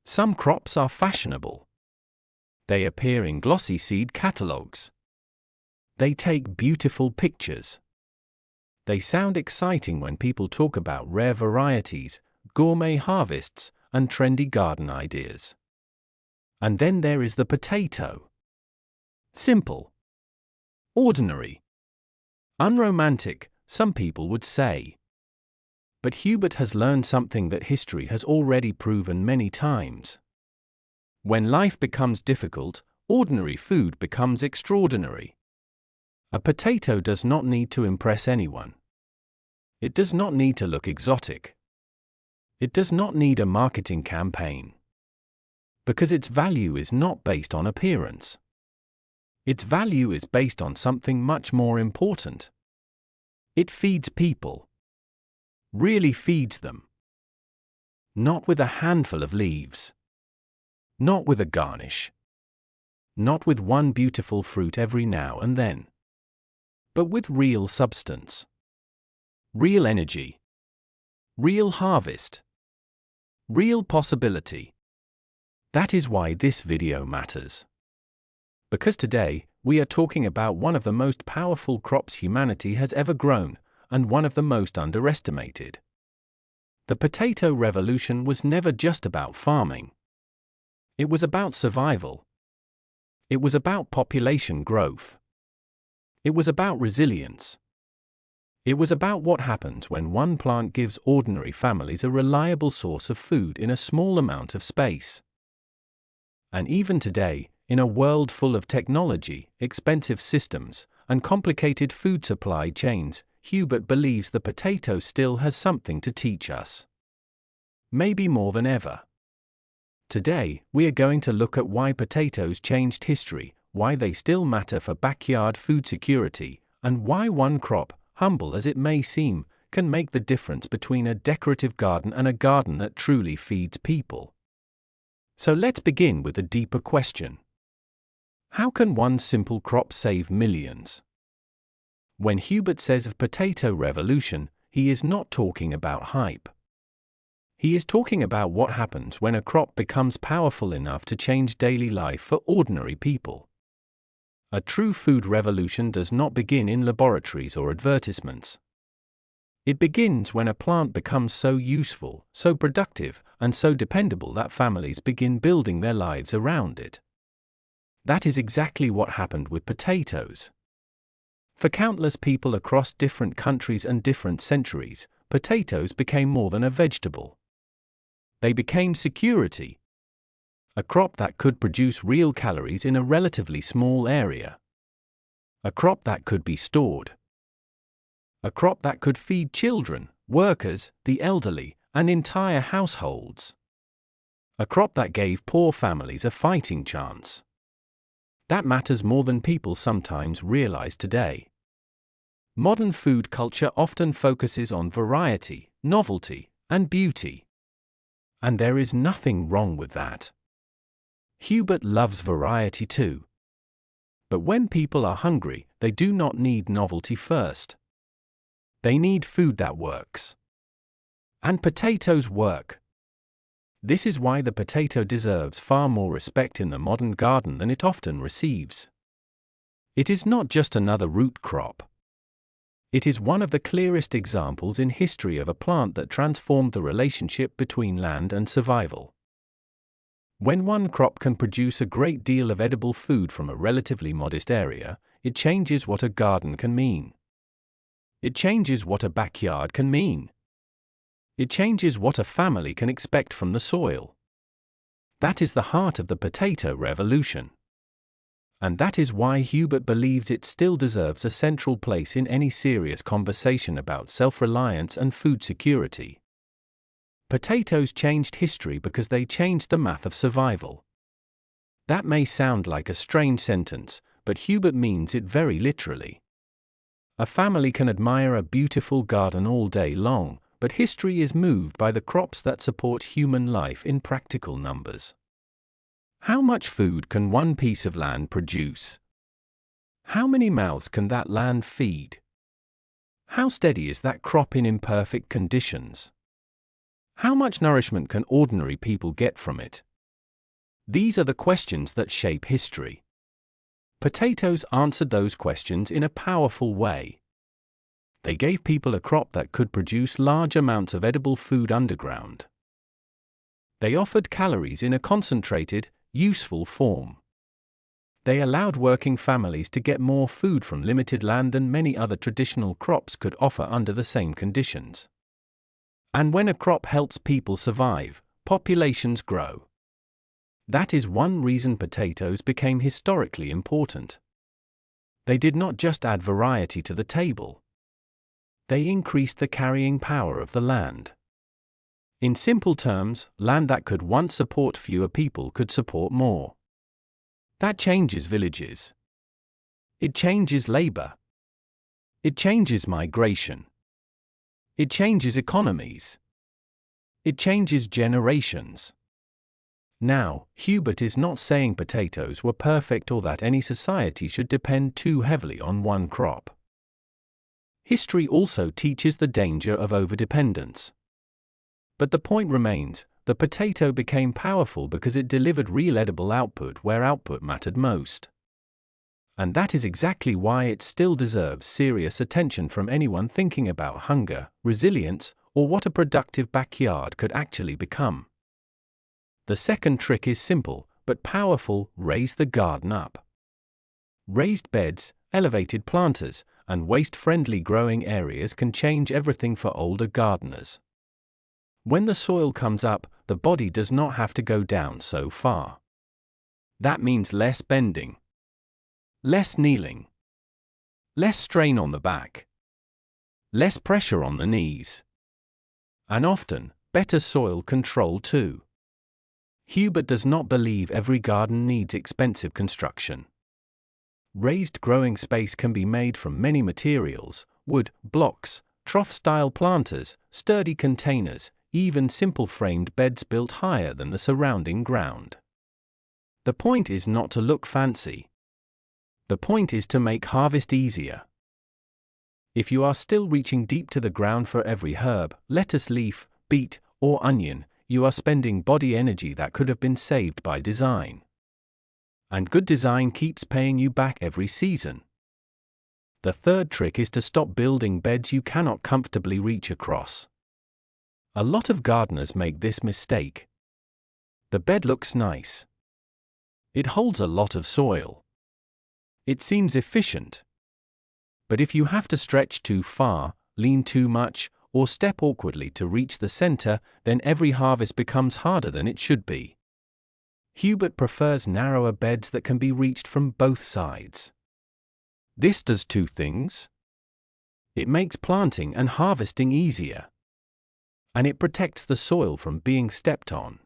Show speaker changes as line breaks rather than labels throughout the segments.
Some crops are fashionable. They appear in glossy seed catalogs. They take beautiful pictures. They sound exciting when people talk about rare varieties, gourmet harvests, and trendy garden ideas. And then there is the potato. Simple. Ordinary. Unromantic, some people would say. But Hubert has learned something that history has already proven many times. When life becomes difficult, ordinary food becomes extraordinary. A potato does not need to impress anyone. It does not need to look exotic. It does not need a marketing campaign. Because its value is not based on appearance. Its value is based on something much more important. It feeds people. Really feeds them. Not with a handful of leaves. Not with a garnish. Not with one beautiful fruit every now and then. But with real substance. Real energy. Real harvest. Real possibility. That is why this video matters. Because today, we are talking about one of the most powerful crops humanity has ever grown, and one of the most underestimated. The potato revolution was never just about farming. It was about survival. It was about population growth. It was about resilience. It was about what happens when one plant gives ordinary families a reliable source of food in a small amount of space. And even today, in a world full of technology, expensive systems, and complicated food supply chains, Hubert believes the potato still has something to teach us. Maybe more than ever. Today, we are going to look at why potatoes changed history, why they still matter for backyard food security, and why one crop, humble as it may seem, can make the difference between a decorative garden and a garden that truly feeds people. So let's begin with a deeper question. How can one simple crop save millions? When Hubert says of potato revolution, he is not talking about hype. He is talking about what happens when a crop becomes powerful enough to change daily life for ordinary people. A true food revolution does not begin in laboratories or advertisements. It begins when a plant becomes so useful, so productive, and so dependable that families begin building their lives around it. That is exactly what happened with potatoes. For countless people across different countries and different centuries, potatoes became more than a vegetable. They became security. A crop that could produce real calories in a relatively small area. A crop that could be stored. A crop that could feed children, workers, the elderly, and entire households. A crop that gave poor families a fighting chance. That matters more than people sometimes realize today. Modern food culture often focuses on variety, novelty, and beauty. And there is nothing wrong with that. Hubert loves variety too. But when people are hungry, they do not need novelty first. They need food that works. And potatoes work. This is why the potato deserves far more respect in the modern garden than it often receives. It is not just another root crop. It is one of the clearest examples in history of a plant that transformed the relationship between land and survival. When one crop can produce a great deal of edible food from a relatively modest area, it changes what a garden can mean. It changes what a backyard can mean. It changes what a family can expect from the soil. That is the heart of the potato revolution. And that is why Hubert believes it still deserves a central place in any serious conversation about self-reliance and food security. Potatoes changed history because they changed the math of survival. That may sound like a strange sentence, but Hubert means it very literally. A family can admire a beautiful garden all day long, but history is moved by the crops that support human life in practical numbers. How much food can one piece of land produce? How many mouths can that land feed? How steady is that crop in imperfect conditions? How much nourishment can ordinary people get from it? These are the questions that shape history. Potatoes answered those questions in a powerful way. They gave people a crop that could produce large amounts of edible food underground. They offered calories in a concentrated, useful form. They allowed working families to get more food from limited land than many other traditional crops could offer under the same conditions. And when a crop helps people survive, populations grow. That is one reason potatoes became historically important. They did not just add variety to the table. They increased the carrying power of the land. In simple terms, land that could once support fewer people could support more. That changes villages. It changes labor. It changes migration. It changes economies. It changes generations. Now, Hubert is not saying potatoes were perfect or that any society should depend too heavily on one crop. History also teaches the danger of overdependence. But the point remains, the potato became powerful because it delivered real edible output where output mattered most. And that is exactly why it still deserves serious attention from anyone thinking about hunger, resilience, or what a productive backyard could actually become. The second trick is simple, but powerful: raise the garden up. Raised beds, elevated planters, and waste-friendly growing areas can change everything for older gardeners. When the soil comes up, the body does not have to go down so far. That means less bending, less kneeling, less strain on the back, less pressure on the knees, and often, better soil control too. Hubert does not believe every garden needs expensive construction. Raised growing space can be made from many materials: wood, blocks, trough-style planters, sturdy containers, even simple framed beds built higher than the surrounding ground. The point is not to look fancy. The point is to make harvest easier. If you are still reaching deep to the ground for every herb, lettuce leaf, beet, or onion, you are spending body energy that could have been saved by design. And good design keeps paying you back every season. The third trick is to stop building beds you cannot comfortably reach across. A lot of gardeners make this mistake. The bed looks nice. It holds a lot of soil. It seems efficient. But if you have to stretch too far, lean too much, or step awkwardly to reach the center, then every harvest becomes harder than it should be. Hubert prefers narrower beds that can be reached from both sides. This does two things. It makes planting and harvesting easier. And it protects the soil from being stepped on.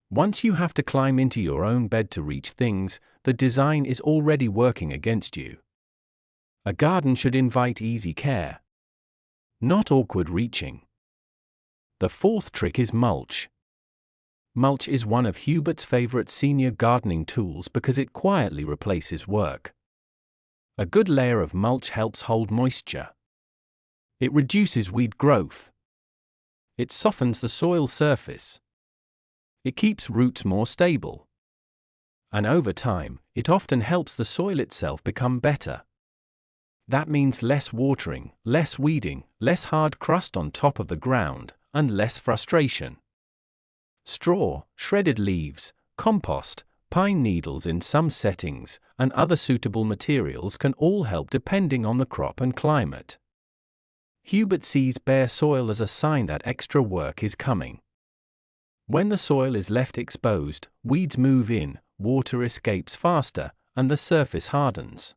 Once you have to climb into your own bed to reach things, the design is already working against you. A garden should invite easy care, not awkward reaching. The fourth trick is mulch. Mulch is one of Hubert's favorite senior gardening tools because it quietly replaces work. A good layer of mulch helps hold moisture. It reduces weed growth. It softens the soil surface. It keeps roots more stable. And over time, it often helps the soil itself become better. That means less watering, less weeding, less hard crust on top of the ground, and less frustration. Straw, shredded leaves, compost, pine needles in some settings, and other suitable materials can all help depending on the crop and climate. Hubert sees bare soil as a sign that extra work is coming. When the soil is left exposed, weeds move in, water escapes faster, and the surface hardens.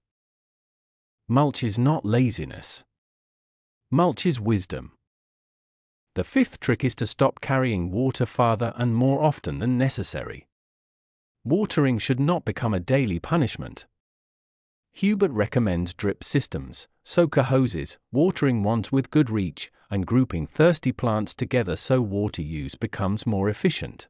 Mulch is not laziness. Mulch is wisdom. The fifth trick is to stop carrying water farther and more often than necessary. Watering should not become a daily punishment. Hubert recommends drip systems, soaker hoses, watering wands with good reach, and grouping thirsty plants together so water use becomes more efficient.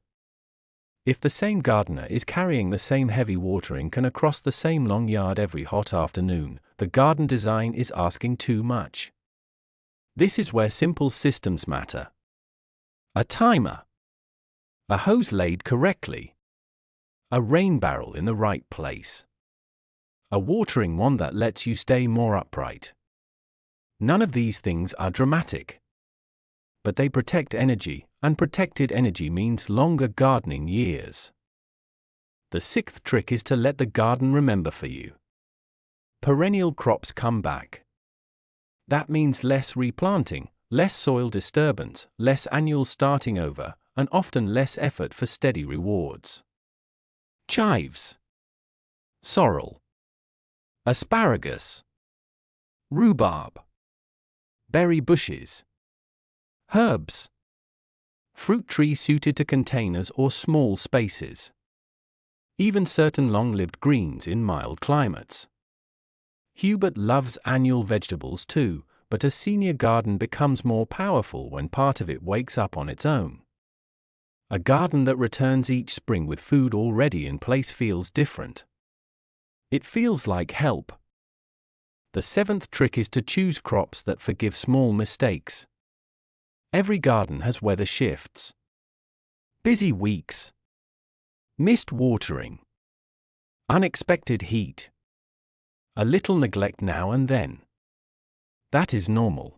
If the same gardener is carrying the same heavy watering can across the same long yard every hot afternoon, the garden design is asking too much. This is where simple systems matter. A timer. A hose laid correctly. A rain barrel in the right place. A watering wand that lets you stay more upright. None of these things are dramatic. But they protect energy, and protected energy means longer gardening years. The sixth trick is to let the garden remember for you. Perennial crops come back. That means less replanting, less soil disturbance, less annual starting over, and often less effort for steady rewards. Chives. Sorrel. Asparagus. Rhubarb. Berry bushes. Herbs. Fruit trees suited to containers or small spaces. Even certain long-lived greens in mild climates. Hubert loves annual vegetables too, but a senior garden becomes more powerful when part of it wakes up on its own. A garden that returns each spring with food already in place feels different. It feels like help. The seventh trick is to choose crops that forgive small mistakes. Every garden has weather shifts. Busy weeks. Missed watering. Unexpected heat. A little neglect now and then. That is normal.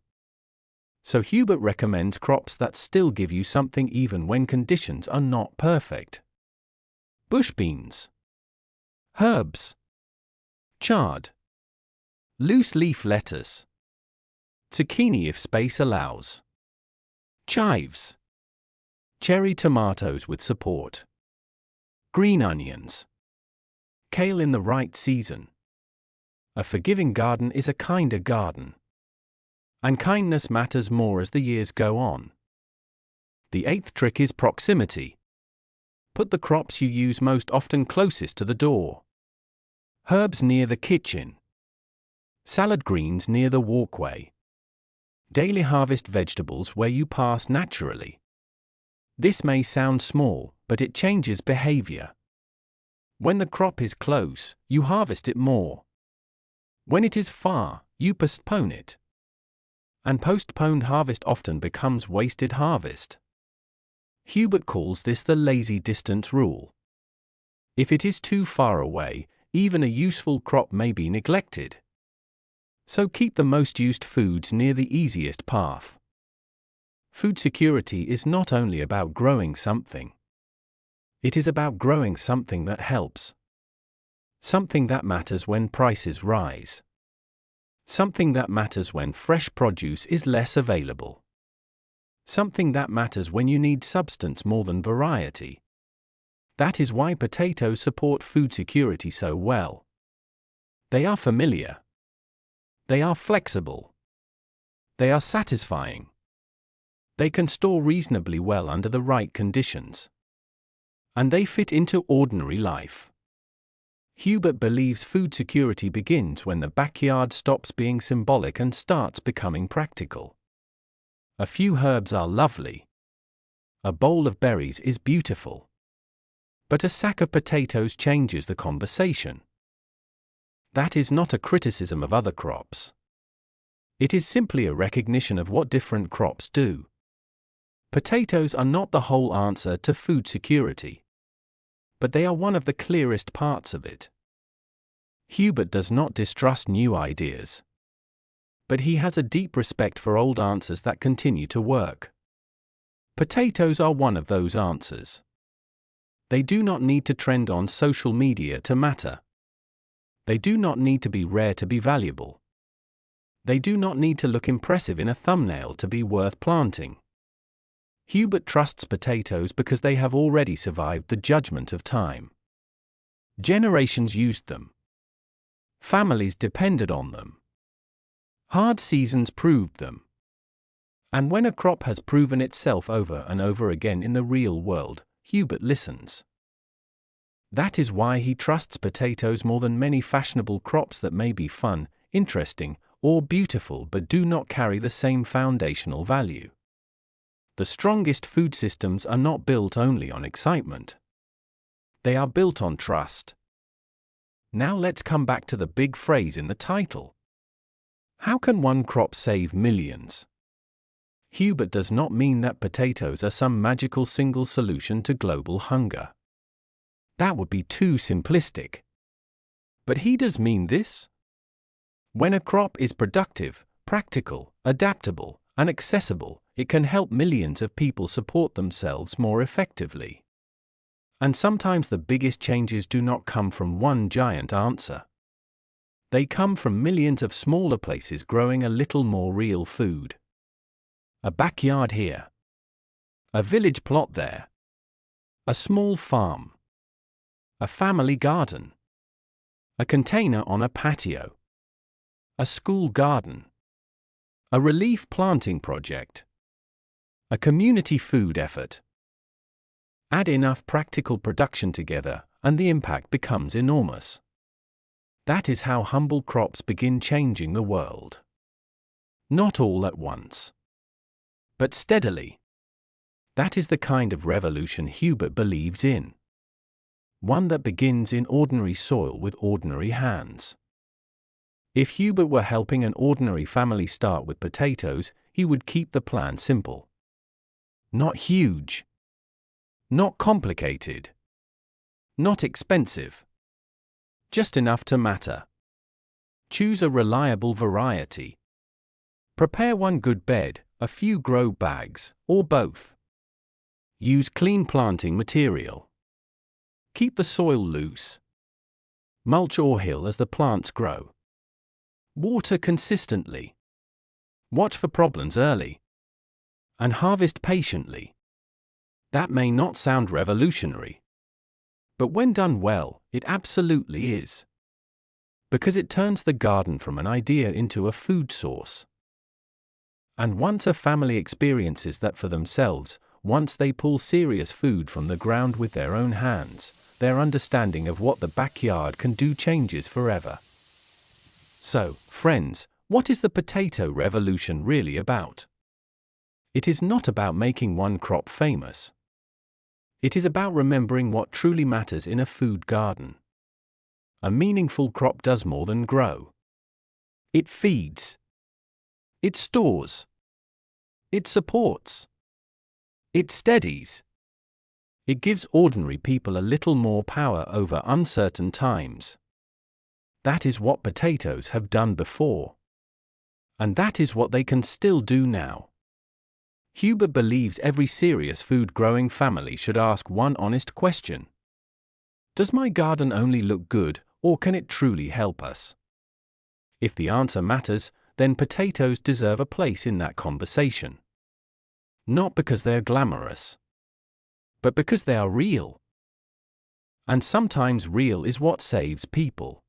So Hubert recommends crops that still give you something even when conditions are not perfect. Bush beans. Herbs. Chard. Loose leaf lettuce. Zucchini if space allows. Chives. Cherry tomatoes with support. Green onions. Kale in the right season. A forgiving garden is a kinder garden. And kindness matters more as the years go on. The eighth trick is proximity. Put the crops you use most often closest to the door. Herbs near the kitchen. Salad greens near the walkway. Daily harvest vegetables where you pass naturally. This may sound small, but it changes behavior. When the crop is close, you harvest it more. When it is far, you postpone it. And postponed harvest often becomes wasted harvest. Hubert calls this the lazy distance rule. If it is too far away, even a useful crop may be neglected. So keep the most used foods near the easiest path. Food security is not only about growing something. It is about growing something that helps. Something that matters when prices rise. Something that matters when fresh produce is less available. Something that matters when you need substance more than variety. That is why potatoes support food security so well. They are familiar. They are flexible. They are satisfying. They can store reasonably well under the right conditions. And they fit into ordinary life. Hubert believes food security begins when the backyard stops being symbolic and starts becoming practical. A few herbs are lovely. A bowl of berries is beautiful. But a sack of potatoes changes the conversation. That is not a criticism of other crops. It is simply a recognition of what different crops do. Potatoes are not the whole answer to food security. But they are one of the clearest parts of it. Hubert does not distrust new ideas. But he has a deep respect for old answers that continue to work. Potatoes are one of those answers. They do not need to trend on social media to matter. They do not need to be rare to be valuable. They do not need to look impressive in a thumbnail to be worth planting. Hubert trusts potatoes because they have already survived the judgment of time. Generations used them. Families depended on them. Hard seasons proved them. And when a crop has proven itself over and over again in the real world, Hubert listens. That is why he trusts potatoes more than many fashionable crops that may be fun, interesting, or beautiful but do not carry the same foundational value. The strongest food systems are not built only on excitement. They are built on trust. Now let's come back to the big phrase in the title. How can one crop save millions? Hubert does not mean that potatoes are some magical single solution to global hunger. That would be too simplistic. But he does mean this. When a crop is productive, practical, adaptable, and accessible, it can help millions of people support themselves more effectively. And sometimes the biggest changes do not come from one giant answer. They come from millions of smaller places growing a little more real food. A backyard here. A village plot there. A small farm. A family garden. A container on a patio. A school garden. A relief planting project. A community food effort. Add enough practical production together, and the impact becomes enormous. That is how humble crops begin changing the world. Not all at once, but steadily. That is the kind of revolution Hubert believes in. One that begins in ordinary soil with ordinary hands. If Hubert were helping an ordinary family start with potatoes, he would keep the plan simple. Not huge. Not complicated. Not expensive. Just enough to matter. Choose a reliable variety. Prepare one good bed, a few grow bags, or both. Use clean planting material. Keep the soil loose. Mulch or hill as the plants grow. Water consistently. Watch for problems early. And harvest patiently. That may not sound revolutionary. But when done well, it absolutely is. Because it turns the garden from an idea into a food source. And once a family experiences that for themselves, once they pull serious food from the ground with their own hands, their understanding of what the backyard can do changes forever. So, friends, what is the potato revolution really about? It is not about making one crop famous. It is about remembering what truly matters in a food garden. A meaningful crop does more than grow. It feeds. It stores. It supports. It steadies. It gives ordinary people a little more power over uncertain times. That is what potatoes have done before. And that is what they can still do now. Hubert believes every serious food-growing family should ask one honest question. Does my garden only look good, or can it truly help us? If the answer matters, then potatoes deserve a place in that conversation. Not because they're glamorous, but because they are real. And sometimes real is what saves people.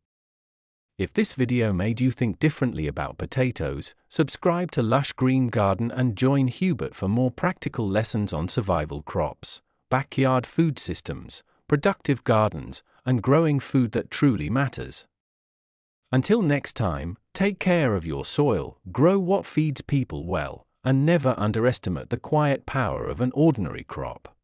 If this video made you think differently about potatoes, subscribe to Lush Green Garden and join Hubert for more practical lessons on survival crops, backyard food systems, productive gardens, and growing food that truly matters. Until next time, take care of your soil, grow what feeds people well, and never underestimate the quiet power of an ordinary crop.